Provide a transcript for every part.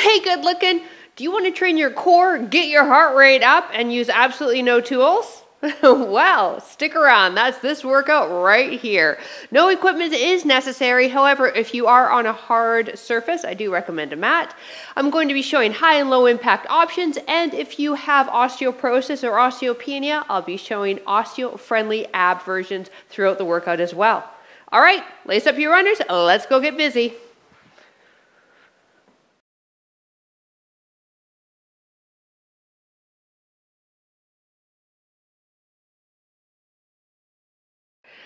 Hey, good looking. Do you want to train your core, get your heart rate up, and use absolutely no tools? Well, stick around. That's this workout right here. No equipment is necessary. However, if you are on a hard surface, I do recommend a mat. I'm going to be showing high and low impact options. And if you have osteoporosis or osteopenia, I'll be showing osteo-friendly ab versions throughout the workout as well. All right, lace up your runners. Let's go get busy.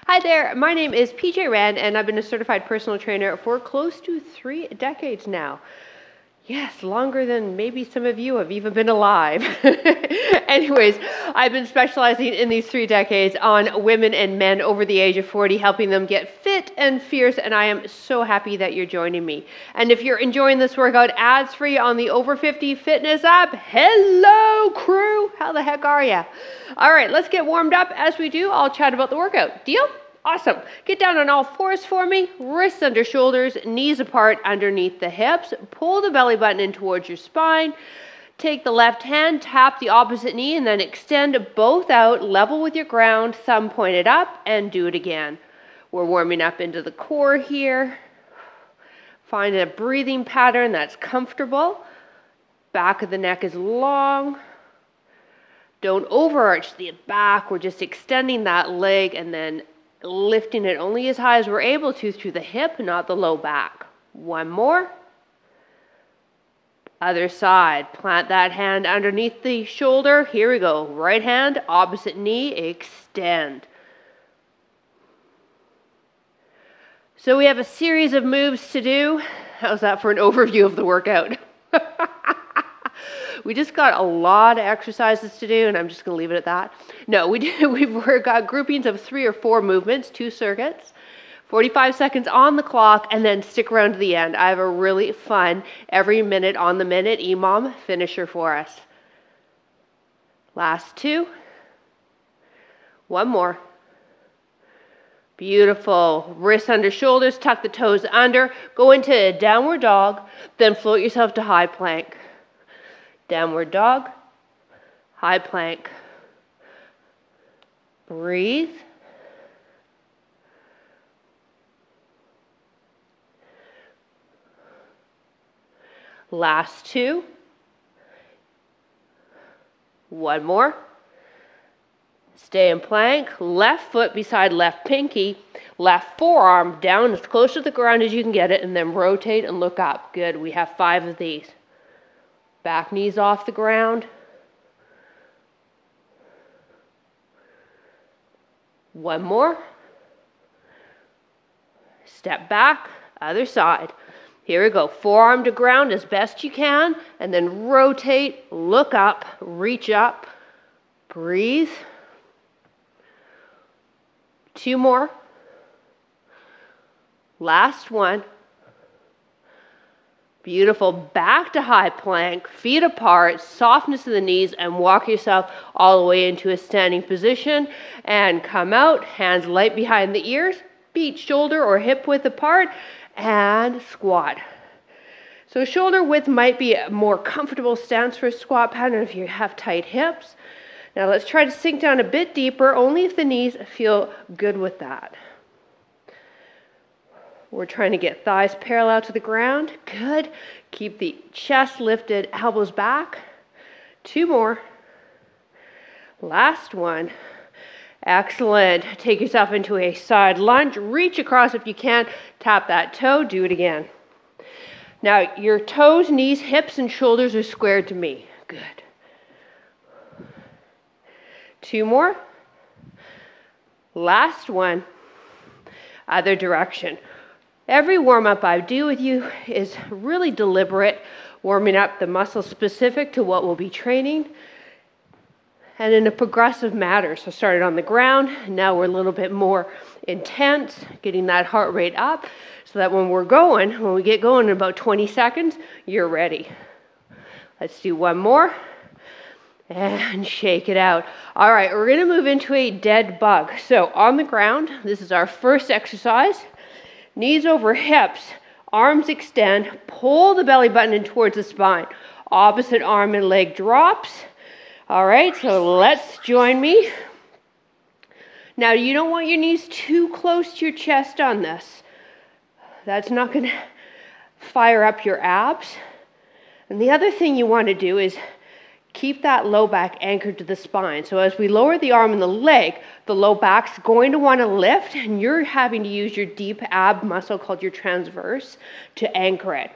Hi there, my name is PJ Rand and I've been a certified personal trainer for close to 3 decades now. Yes, longer than maybe some of you have even been alive. Anyways, I've been specializing in these 3 decades on women and men over the age of 40, helping them get fit and fierce, and I am so happy that you're joining me. And if you're enjoying this workout ads-free on the Over 50 Fitness app, hello crew, how the heck are ya? All right, let's get warmed up. As we do, I'll chat about the workout. Deal? Awesome. Get down on all fours for me, wrists under shoulders, knees apart underneath the hips. Pull the belly button in towards your spine. Take the left hand, tap the opposite knee, and then extend both out, level with your ground, thumb pointed up, and do it again. We're warming up into the core here. Find a breathing pattern that's comfortable. Back of the neck is long. Don't overarch the back. We're just extending that leg and then lifting it only as high as we're able to through the hip, not the low back. One more. Other side. Plant that hand underneath the shoulder. Here we go. Right hand, opposite knee, extend. So we have a series of moves to do. How's that for an overview of the workout? We just got a lot of exercises to do, and I'm just going to leave it at that. No, we've got groupings of 3 or 4 movements, 2 circuits, 45 seconds on the clock, and then stick around to the end. I have a really fun, every minute on the minute EMOM finisher for us. Last 2. One more. Beautiful. Wrists under shoulders, tuck the toes under, go into a downward dog, then float yourself to high plank. Downward dog, high plank. Breathe. Last 2. One more. Stay in plank. Left foot beside left pinky. Left forearm down as close to the ground as you can get it, and then rotate and look up. Good. We have 5 of these. Back knees off the ground. One more. Step back, other side. Here we go. Forearm to ground as best you can, and then rotate, look up, reach up, breathe. 2 more. Last one. Beautiful. Back to high plank, feet apart, softness of the knees, and walk yourself all the way into a standing position. And come out, hands light behind the ears, feet shoulder or hip width apart, and squat. So shoulder width might be a more comfortable stance for a squat pattern if you have tight hips. Now let's try to sink down a bit deeper, only if the knees feel good with that. We're trying to get thighs parallel to the ground. Good. Keep the chest lifted, elbows back. 2 more. Last one. Excellent. Take yourself into a side lunge. Reach across if you can. Tap that toe. Do it again. Now, your toes, knees, hips, and shoulders are squared to me. Good. 2 more. Last one. Other direction. Every warm-up I do with you is really deliberate, warming up the muscles specific to what we'll be training, and in a progressive manner. So started on the ground, now we're a little bit more intense, getting that heart rate up, so that when we get going in about 20 seconds, you're ready. Let's do one more, and shake it out. All right, we're gonna move into a dead bug. So on the ground, this is our first exercise. Knees over hips, arms extend, pull the belly button in towards the spine. Opposite arm and leg drops. All right, so let's join me. Now, you don't want your knees too close to your chest on this. That's not going to fire up your abs. And the other thing you want to do is keep that low back anchored to the spine. So as we lower the arm and the leg, the low back's going to want to lift, and you're having to use your deep ab muscle called your transverse to anchor it.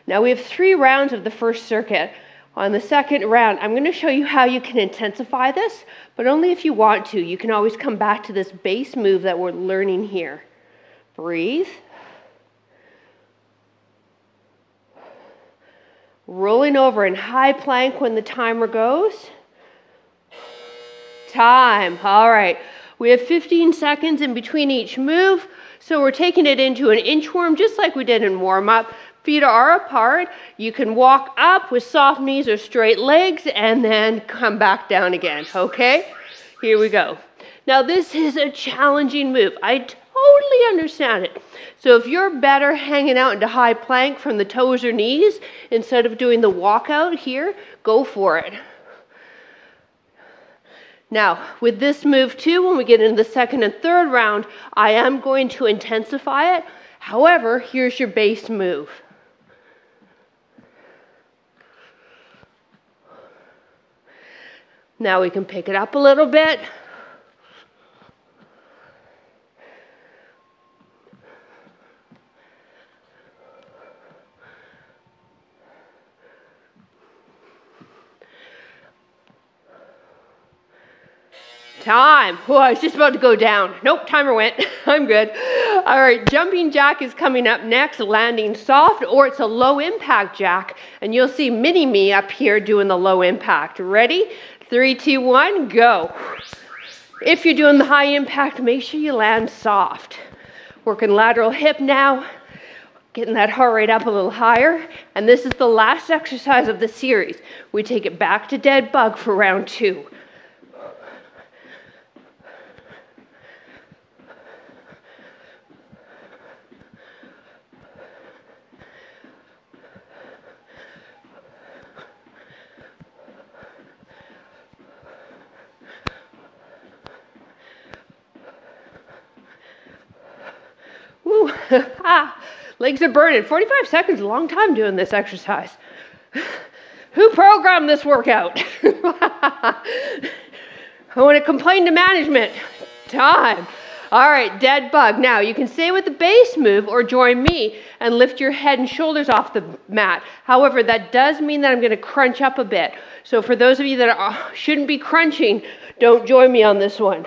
Now we have 3 rounds of the first circuit. On the second round, I'm going to show you how you can intensify this, but only if you want to. You can always come back to this base move that we're learning here. Breathe. Rolling over in high plank when the timer goes. Time. All right. We have 15 seconds in between each move, so we're taking it into an inchworm just like we did in warm-up. Feet are apart. You can walk up with soft knees or straight legs and then come back down again, okay? Here we go. Now this is a challenging move. I totally understand it. So if you're better hanging out into high plank from the toes or knees instead of doing the walkout here, go for it. Now, with this move too, when we get into the second and third round, I am going to intensify it. However, here's your base move. Now we can pick it up a little bit. Time. Oh, I was just about to go down. Nope, timer went. I'm good. All right, jumping jack is coming up next, landing soft, or it's a low impact jack. And you'll see mini me up here doing the low impact. Ready? 3, 2, 1, go. If you're doing the high impact, make sure you land soft. Working lateral hip now, getting that heart rate up a little higher. And this is the last exercise of the series. We take it back to dead bug for round 2. Woo. Legs are burning. 45 seconds, a long time doing this exercise. Who programmed this workout? I want to complain to management. Time. All right, dead bug. Now, you can stay with the base move or join me and lift your head and shoulders off the mat. However, that does mean that I'm going to crunch up a bit. So for those of you that shouldn't be crunching, don't join me on this one.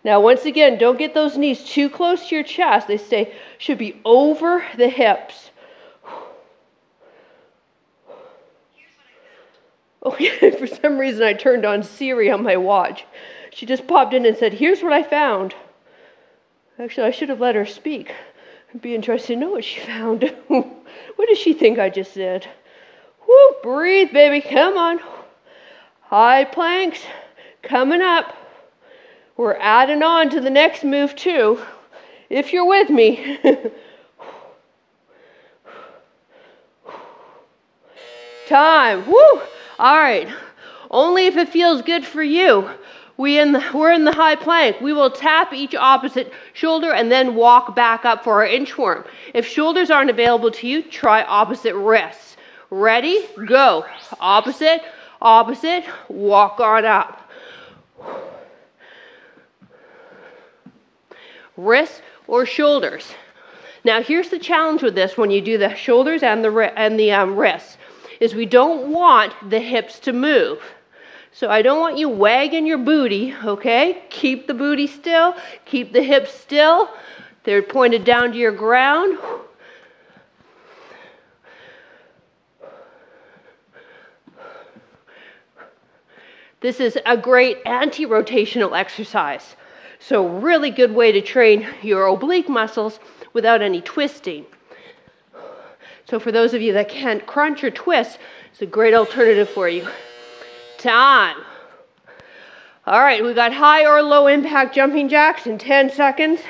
Now, once again, don't get those knees too close to your chest. They should be over the hips. Oh, yeah, for some reason I turned on Siri on my watch. She just popped in and said, "Here's what I found." Actually, I should have let her speak. I'd be interested to know what she found. What does she think I just said? Woo, breathe, baby, come on. High planks, coming up. We're adding on to the next move too, if you're with me. Time. Woo! All right. Only if it feels good for you. We're in the high plank. We will tap each opposite shoulder and then walk back up for our inchworm. If shoulders aren't available to you, try opposite wrists. Ready? Go. Opposite, opposite, walk on up. Wrists or shoulders. Now here's the challenge with this when you do the shoulders and the wrists, is we don't want the hips to move. So I don't want you wagging your booty, okay? Keep the booty still, keep the hips still. They're pointed down to your ground. This is a great anti-rotational exercise. So really good way to train your oblique muscles without any twisting. So for those of you that can't crunch or twist, it's a great alternative for you. Time. All right, we got high or low impact jumping jacks in 10 seconds.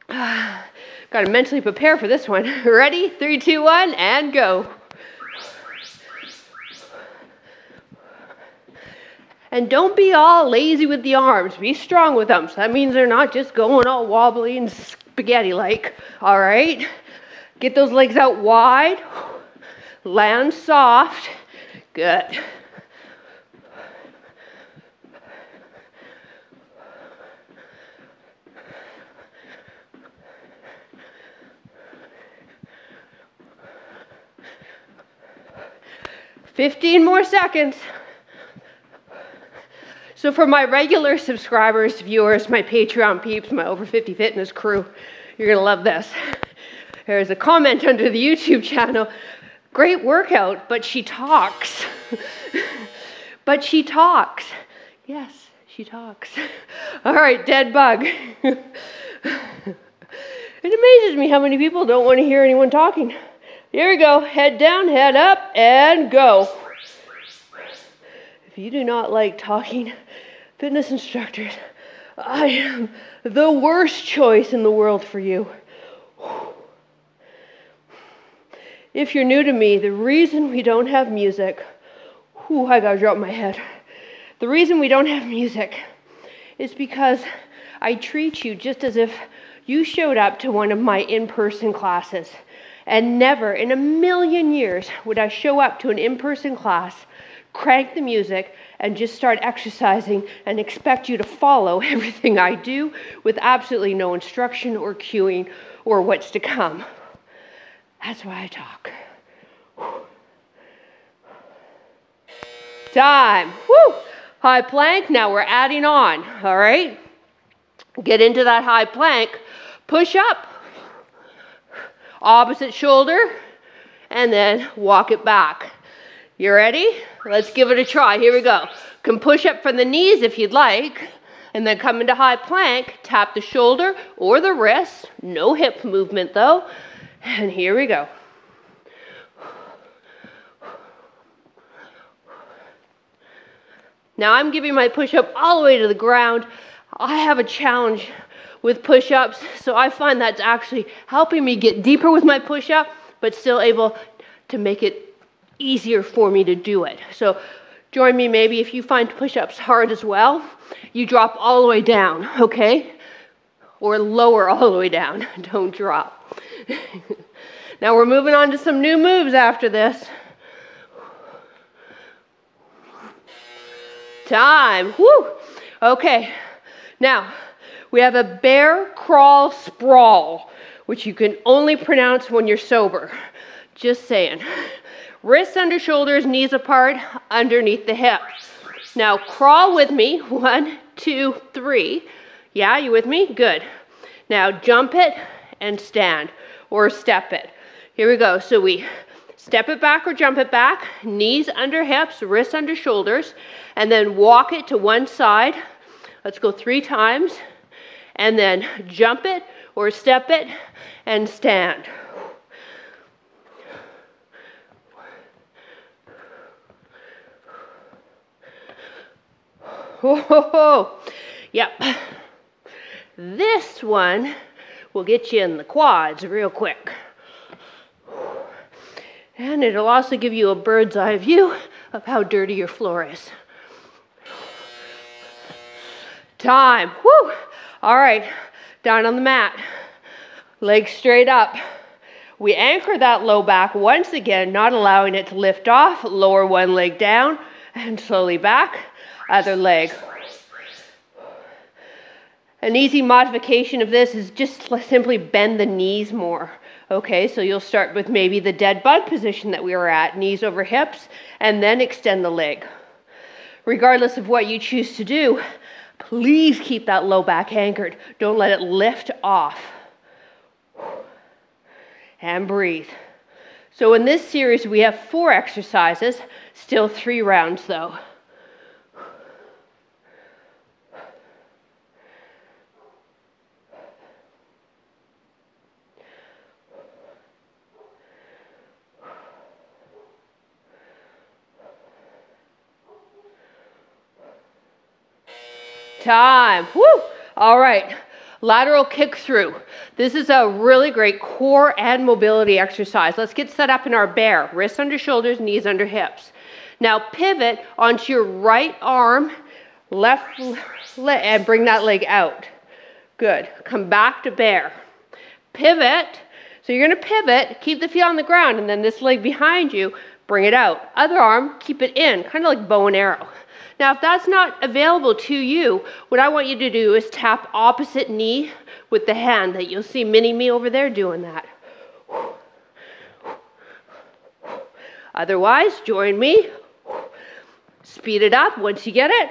Got to mentally prepare for this one. Ready? 3, 2, 1, and go. And don't be all lazy with the arms. Be strong with them. So that means they're not just going all wobbly and spaghetti-like. All right? Get those legs out wide. Land soft. Good. "15 more seconds." So for my regular subscribers, viewers, my Patreon peeps, my over 50 fitness crew, you're gonna love this. There's a comment under the YouTube channel, "Great workout, but she talks." But she talks. Yes, she talks. All right, dead bug. It amazes me how many people don't want to hear anyone talking. Here we go, head down, head up, and go. If you do not like talking, fitness instructors, I am the worst choice in the world for you. If you're new to me, the reason we don't have music, I gotta drop my head. The reason we don't have music is because I treat you just as if you showed up to one of my in-person classes. And never in a million years would I show up to an in-person class, crank the music, and just start exercising and expect you to follow everything I do with absolutely no instruction or cueing or what's to come. That's why I talk. Time. Woo! High plank. Now we're adding on. All right? Get into that high plank. Push up. Opposite shoulder. And then walk it back. You ready? Let's give it a try. Here we go. Can push up from the knees if you'd like. And then come into high plank. Tap the shoulder or the wrist. No hip movement though. And here we go. Now I'm giving my push-up all the way to the ground. I have a challenge with push-ups, so I find that's actually helping me get deeper with my push-up, but still able to make it easier for me to do it. So join me maybe if you find push-ups hard as well, you drop all the way down, okay? Or lower all the way down, don't drop. Now we're moving on to some new moves after this. Time, woo! Okay, now we have a bear crawl sprawl, which you can only pronounce when you're sober. Just saying. Wrists under shoulders, knees apart, underneath the hips. Now crawl with me, 1, 2, 3. Yeah, you with me? Good. Now jump it and stand, or step it. Here we go. So we step it back or jump it back, knees under hips, wrists under shoulders, and then walk it to one side. Let's go 3 times, and then jump it or step it and stand. Whoa, yep. This one will get you in the quads real quick. And it'll also give you a bird's eye view of how dirty your floor is. Time. Woo! All right, down on the mat. Legs straight up. We anchor that low back once again, not allowing it to lift off. Lower one leg down and slowly back. Other leg. An easy modification of this is just simply bend the knees more. Okay, so you'll start with maybe the dead bug position that we were at, knees over hips, and then extend the leg. Regardless of what you choose to do, please keep that low back anchored. Don't let it lift off. And breathe. So in this series, we have 4 exercises, still 3 rounds though. Time. Woo! All right. Lateral kick through. This is a really great core and mobility exercise. Let's get set up in our bear. Wrists under shoulders, knees under hips. Now pivot onto your right arm, left leg, and bring that leg out. Good. Come back to bear. Pivot. So you're going to pivot, keep the feet on the ground, and then this leg behind you, bring it out. Other arm, keep it in, kind of like bow and arrow. Now, if that's not available to you, what I want you to do is tap opposite knee with the hand. That you'll see mini-me over there doing that. Otherwise, join me. Speed it up once you get it.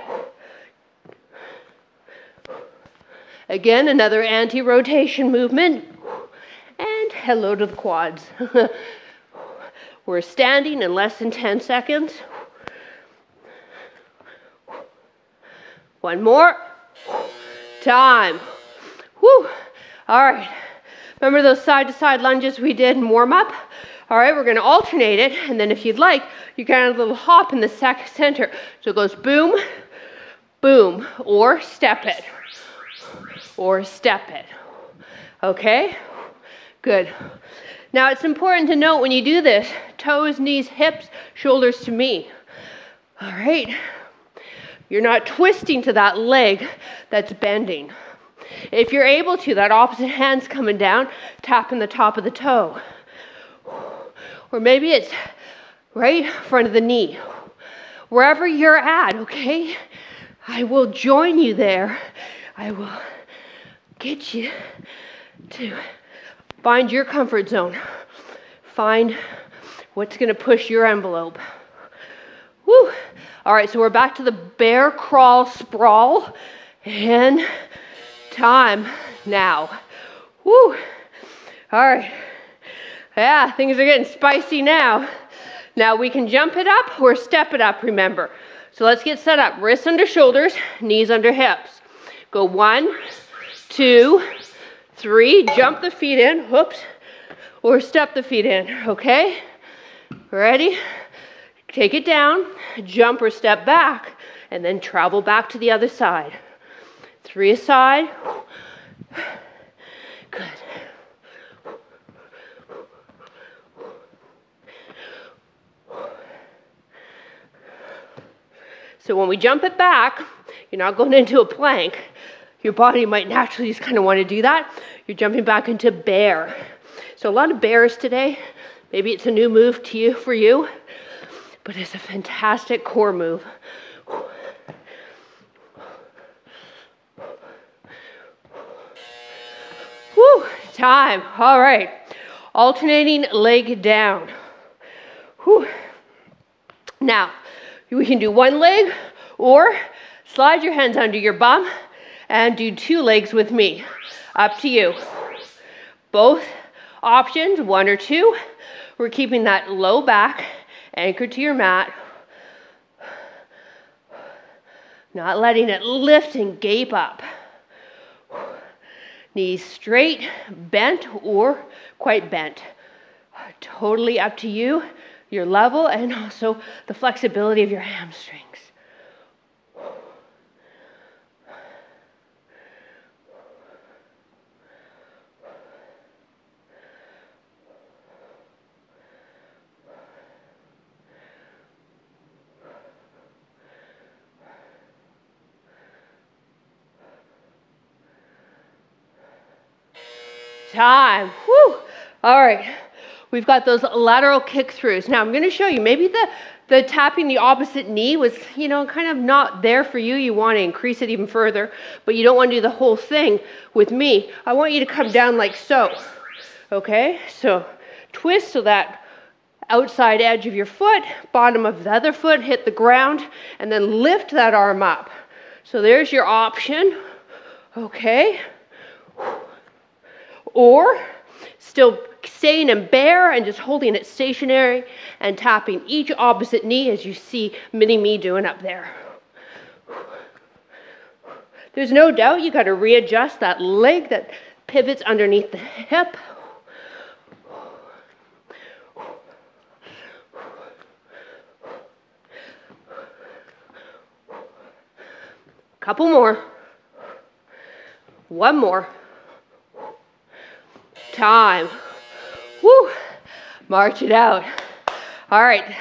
Again, another anti-rotation movement. And hello to the quads. We're standing in less than 10 seconds. One more. Time. Whew. All right. Remember those side-to-side lunges we did in warm-up? All right, we're going to alternate it, and then if you'd like, you can add a little hop in the center. So it goes boom, boom, or step it, or step it. Okay? Good. Now it's important to note when you do this, toes, knees, hips, shoulders to me. All right? You're not twisting to that leg that's bending. If you're able to, that opposite hand's coming down, tapping the top of the toe. Or maybe it's right in front of the knee. Wherever you're at, okay? I will join you there. I will get you to find your comfort zone. Find what's going to push your envelope. Woo! All right, so we're back to the bear crawl sprawl. And time now. Woo! All right. Yeah, things are getting spicy now. Now we can jump it up or step it up, remember. So let's get set up. Wrists under shoulders, knees under hips. Go 1, 2, 3. Jump the feet in. Whoops. Or step the feet in. Okay? Ready? Take it down. Jump or step back. And then travel back to the other side. 3 aside. Good. So when we jump it back, you're not going into a plank. Your body might naturally just kind of want to do that. You're jumping back into bear. So a lot of bears today. Maybe it's a new move to you, for you, but it's a fantastic core move. Whew, time. All right. Alternating leg down. Whew. Now, we can do one leg or slide your hands under your bum and do 2 legs with me. Up to you. Both options, 1 or 2. We're keeping that low back, anchored to your mat. Not letting it lift and gape up. Knees straight, bent, or quite bent. Totally up to you, your level, and also the flexibility of your hamstrings. Time. Woo. All right. We've got those lateral kick throughs. Now I'm going to show you, maybe the tapping the opposite knee was, kind of not there for you. You want to increase it even further, but you don't want to do the whole thing with me. I want you to come down like so. Okay? So twist so that outside edge of your foot, bottom of the other foot hit the ground, and then lift that arm up. So there's your option. Okay? Or still staying in bear and just holding it stationary and tapping each opposite knee as you see mini-me doing up there. There's no doubt you got to readjust that leg that pivots underneath the hip. Couple more. One more. Time. Woo. March it out. All right,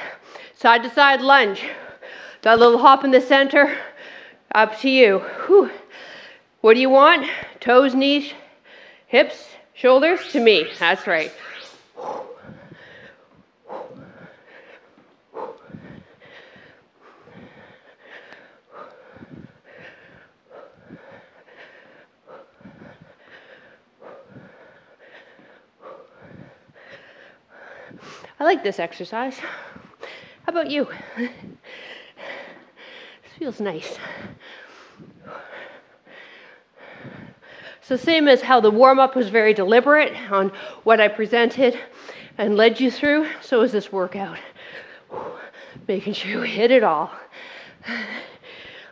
side to side lunge. That little hop in the center, up to you. Whew. What do you want? Toes, knees, hips, shoulders? To me, that's right. I like this exercise. How about you? This feels nice. So same as how the warm-up was very deliberate on what I presented and led you through, so is this workout. Making sure we hit it all.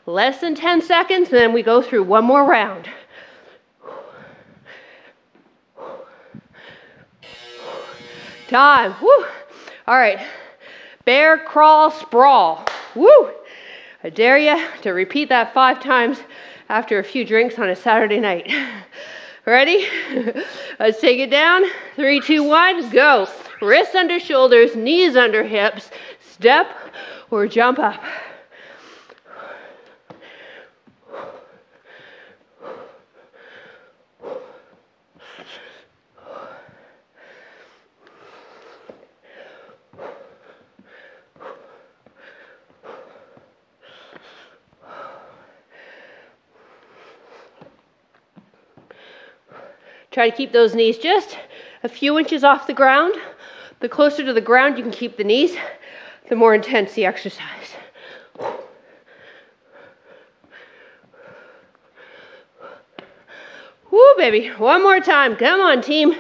Less than 10 seconds, then we go through one more round. Time. Woo. All right. Bear, crawl, sprawl. Woo. I dare you to repeat that 5 times after a few drinks on a Saturday night. Ready? Let's take it down. 3, 2, 1, go. Wrists under shoulders, knees under hips. Step or jump up. Try to keep those knees just a few inches off the ground. The closer to the ground you can keep the knees, the more intense the exercise. Woo, baby. One more time. Come on, team.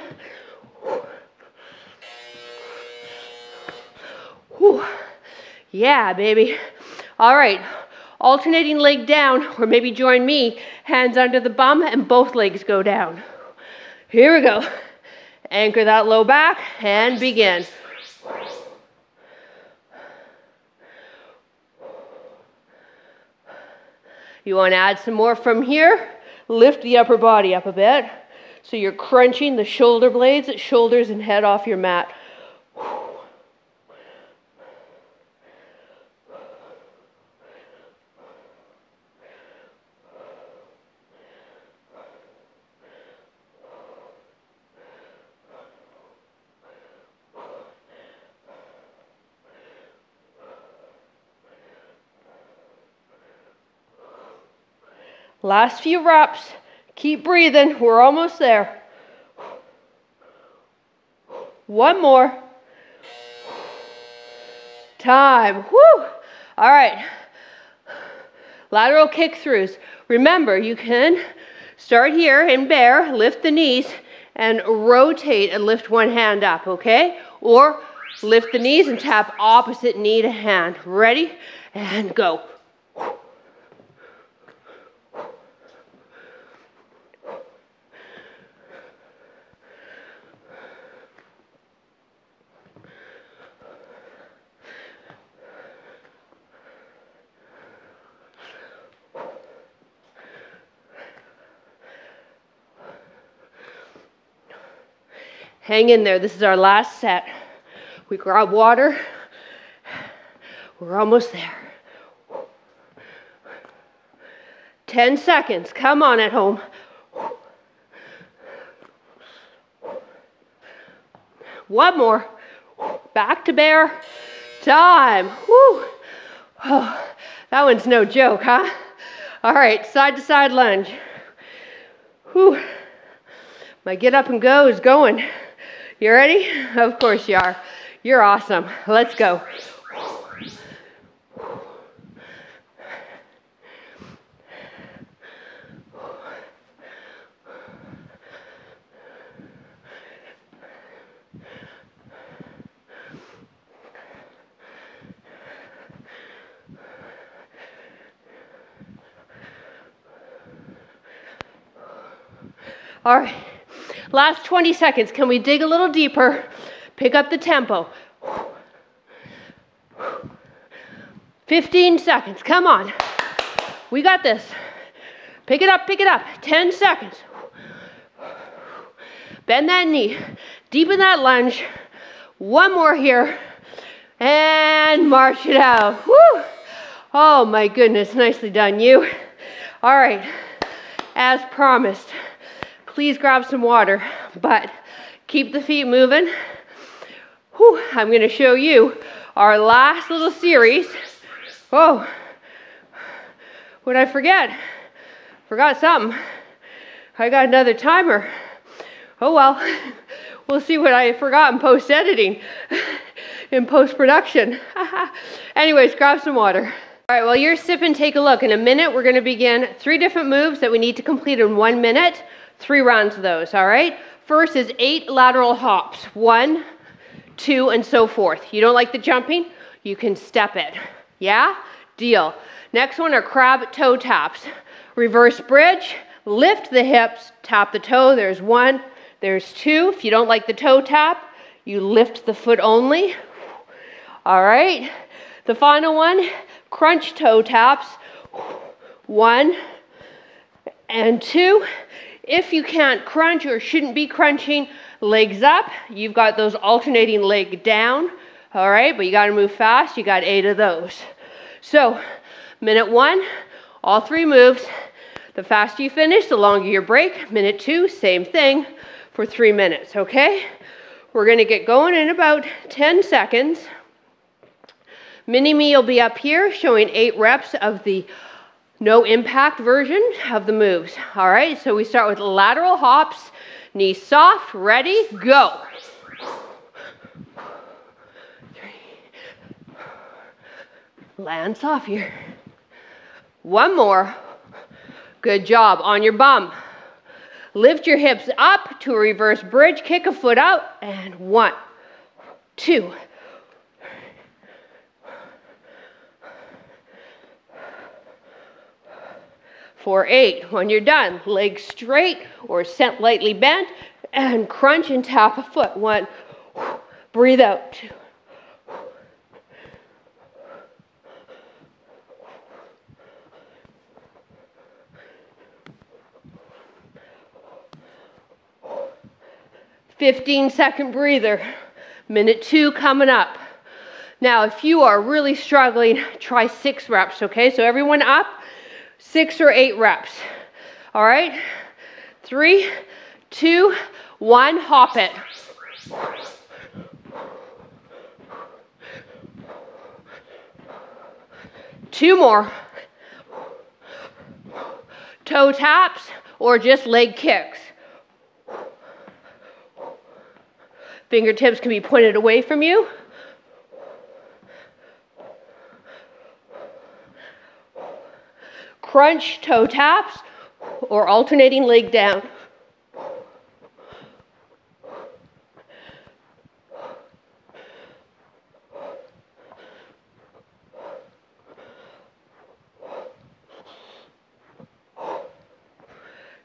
Woo. Yeah, baby. All right. Alternating leg down, or maybe join me. Hands under the bum and both legs go down. Here we go. Anchor that low back and begin. You want to add some more from here? Lift the upper body up a bit. So you're crunching the shoulder blades, shoulders and head off your mat. Last few reps. Keep breathing. We're almost there. One more. Time. Woo! All right. Lateral kick throughs. Remember, you can start here in bear, lift the knees, and rotate and lift one hand up, okay? Or lift the knees and tap opposite knee to hand. Ready? And go. Hang in there. This is our last set. We grab water. We're almost there. 10 seconds. Come on at home. One more. Back to bear. Time. Woo. Oh, that one's no joke, huh? All right, side to side lunge. Whew. My get up and go is going. You ready? Of course you are. You're awesome. Let's go. All right. Last 20 seconds. Can we dig a little deeper? Pick up the tempo. 15 seconds. Come on. We got this. Pick it up, 10 seconds. Bend that knee, deepen that lunge. One more here, and march it out. Woo! Oh my goodness, nicely done, you. All right, as promised, please grab some water, but keep the feet moving. Whew, I'm gonna show you our last little series. Oh, what did I forget? Forgot something. I got another timer. Oh well, we'll see what I forgot in post-editing, in post-production. Anyways, grab some water. All right, while you're sipping, take a look. In a minute, we're gonna begin 3 different moves that we need to complete in 1 minute, 3 rounds of those, all right? First is 8 lateral hops, 1, 2, and so forth. You don't like the jumping? You can step it, yeah? Deal. Next one are crab toe taps. Reverse bridge, lift the hips, tap the toe. There's 1, there's 2. If you don't like the toe tap, you lift the foot only. All right, the final one, crunch toe taps. 1 and 2. If you can't crunch or shouldn't be crunching, legs up. You've got those alternating leg down. All right, but you gotta move fast. You got 8 of those. So, minute 1, all 3 moves. The faster you finish, the longer your break. Minute 2, same thing for 3 minutes, okay? We're gonna get going in about 10 seconds. Mini-me will be up here showing 8 reps of the no impact version of the moves. All right, so we start with lateral hops, knees soft, ready, go. 3. Land soft here. 1 more. Good job. On your bum. Lift your hips up to a reverse bridge, kick a foot out, and 1, 2. For 8. When you're done, legs straight or set lightly bent, and crunch and tap a foot. 1. Breathe out. 2. 15-second breather. Minute 2 coming up. Now, if you are really struggling, try 6 reps, okay? So everyone up, 6 or 8 reps. All right? 3, 2, 1, hop it. Two more. Toe taps or just leg kicks. Fingertips can be pointed away from you. Crunch toe taps or alternating leg down.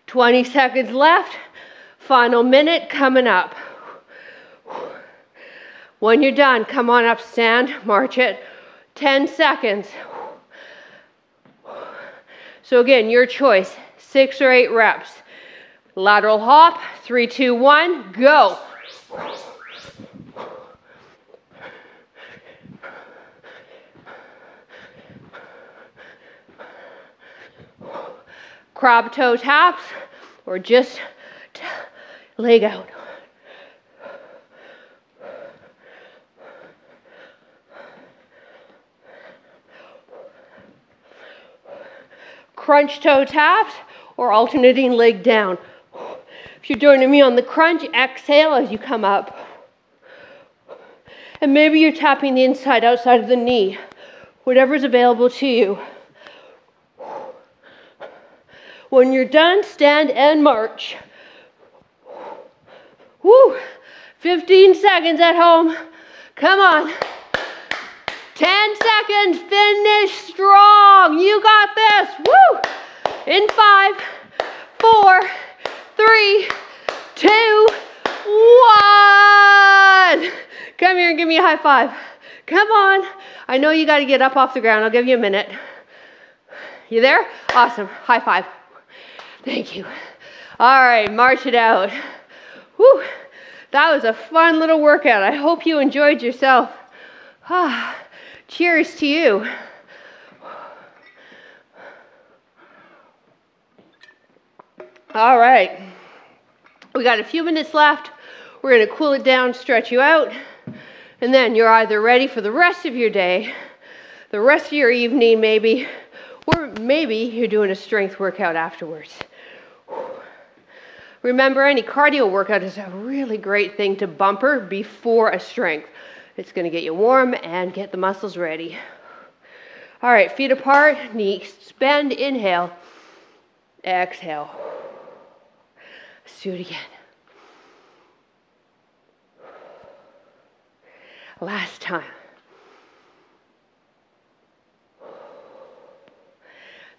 "20 seconds left. Final minute coming up. When you're done, come on up, stand, march it. 10 seconds. So again, your choice, 6 or 8 reps. Lateral hop, 3, 2, 1, go. Crab toe taps or just leg out. Crunch toe taps or alternating leg down. If you're joining me on the crunch, exhale as you come up. And maybe you're tapping the inside, outside of the knee, whatever's available to you. When you're done, stand and march. Woo! 15 seconds at home. Come on. 10 seconds, finish strong. You got this. Woo! In 5, 4, 3, 2, 1. Come here and give me a high five. Come on. I know you got to get up off the ground. I'll give you a minute. You there? Awesome. High five. Thank you. All right, march it out. Whew. That was a fun little workout. I hope you enjoyed yourself. Cheers to you. All right. We got a few minutes left. We're going to cool it down, stretch you out, and then you're either ready for the rest of your day, the rest of your evening maybe, or maybe you're doing a strength workout afterwards. Remember, any cardio workout is a really great thing to bumper before a strength. It's going to get you warm and get the muscles ready. All right, feet apart, knees bend, inhale, exhale. Let's do it again. Last time.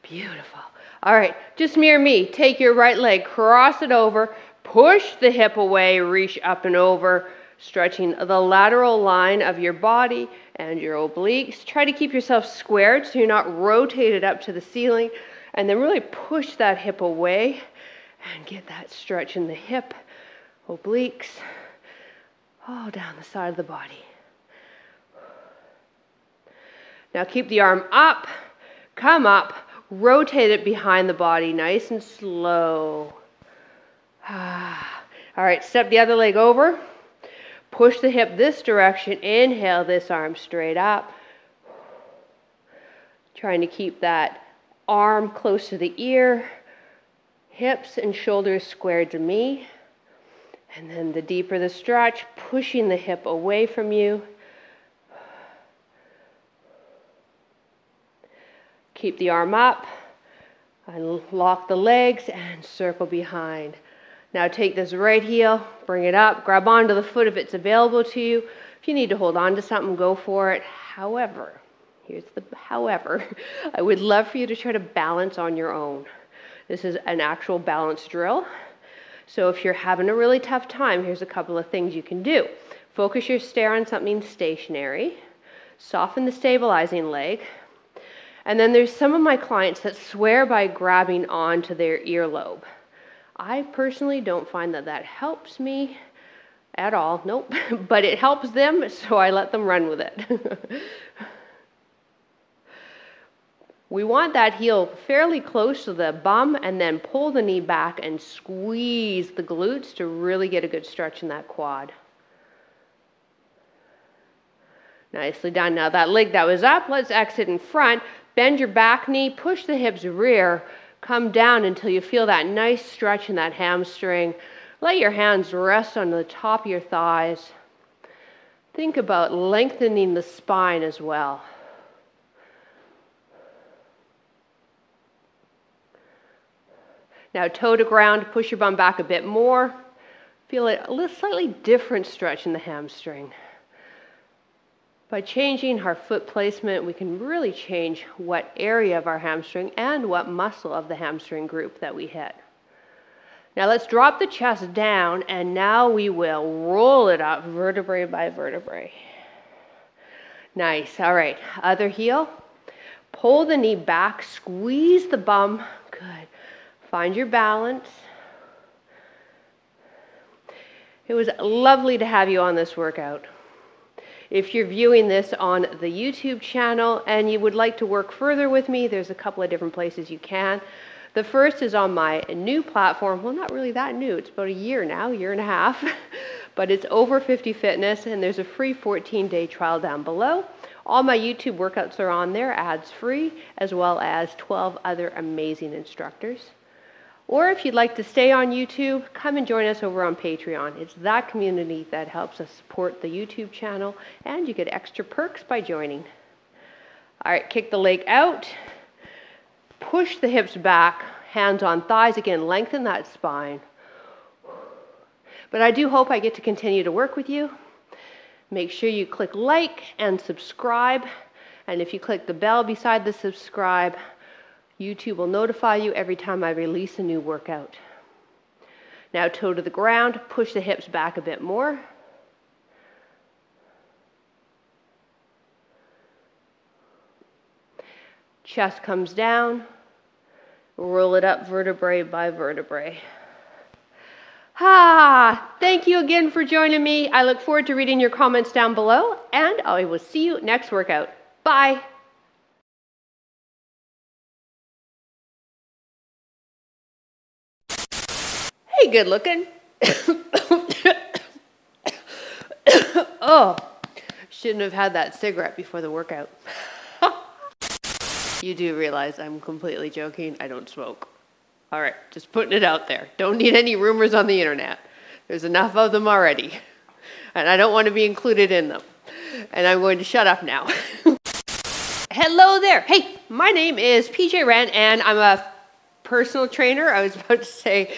Beautiful. All right, just mirror me. Take your right leg, cross it over, push the hip away, reach up and over, stretching the lateral line of your body and your obliques. Try to keep yourself squared so you're not rotated up to the ceiling, and then really push that hip away and get that stretch in the hip, obliques, all down the side of the body. Now keep the arm up, come up, rotate it behind the body, nice and slow. All right, step the other leg over. Push the hip this direction. Inhale this arm straight up. Trying to keep that arm close to the ear. Hips and shoulders squared to me. And then the deeper the stretch, pushing the hip away from you. Keep the arm up, lock the legs, and circle behind. Now take this right heel, bring it up, grab onto the foot if it's available to you. If you need to hold on to something, go for it. However, here's the however, I would love for you to try to balance on your own. This is an actual balance drill. So if you're having a really tough time, here's a couple of things you can do. Focus your stare on something stationary. Soften the stabilizing leg. And then there's some of my clients that swear by grabbing onto their earlobe. I personally don't find that that helps me at all. Nope. But it helps them, so I let them run with it. We want that heel fairly close to the bum, and then pull the knee back and squeeze the glutes to really get a good stretch in that quad. Nicely done. Now that leg that was up, let's exit in front. Bend your back knee, push the hips rear, come down until you feel that nice stretch in that hamstring. Let your hands rest on the top of your thighs. Think about lengthening the spine as well. Now toe to ground, push your bum back a bit more. Feel a little slightly different stretch in the hamstring. By changing our foot placement, we can really change what area of our hamstring and what muscle of the hamstring group that we hit. Now let's drop the chest down, and now we will roll it up vertebrae by vertebrae. Nice. All right, other heel. Pull the knee back, squeeze the bum. Good. Find your balance. It was lovely to have you on this workout. If you're viewing this on the YouTube channel and you would like to work further with me, there's a couple of different places you can. The first is on my new platform. Well, not really that new. It's about a year now, year and a half. But it's Over 50 Fitness, and there's a free 14-day trial down below. All my YouTube workouts are on there, ads free, as well as 12 other amazing instructors. Or if you'd like to stay on YouTube, come and join us over on Patreon. It's that community that helps us support the YouTube channel, and you get extra perks by joining. All right, kick the leg out. Push the hips back, hands on thighs. Again, lengthen that spine. But I do hope I get to continue to work with you. Make sure you click like and subscribe. And if you click the bell beside the subscribe, YouTube will notify you every time I release a new workout. Now toe to the ground, push the hips back a bit more. Chest comes down, Roll it up vertebrae by vertebrae. Thank you again for joining me. I look forward to reading your comments down below, and I will see you next workout. Bye. Hey, good looking. Oh, shouldn't have had that cigarette before the workout. You do realize I'm completely joking. I don't smoke. All right, just putting it out there. Don't need any rumors on the internet. There's enough of them already. And I don't want to be included in them. And I'm going to shut up now. Hello there. Hey, my name is PJ Wren, and I'm a personal trainer. I was about to say,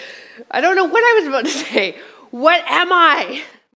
I don't know what I was about to say. What am I?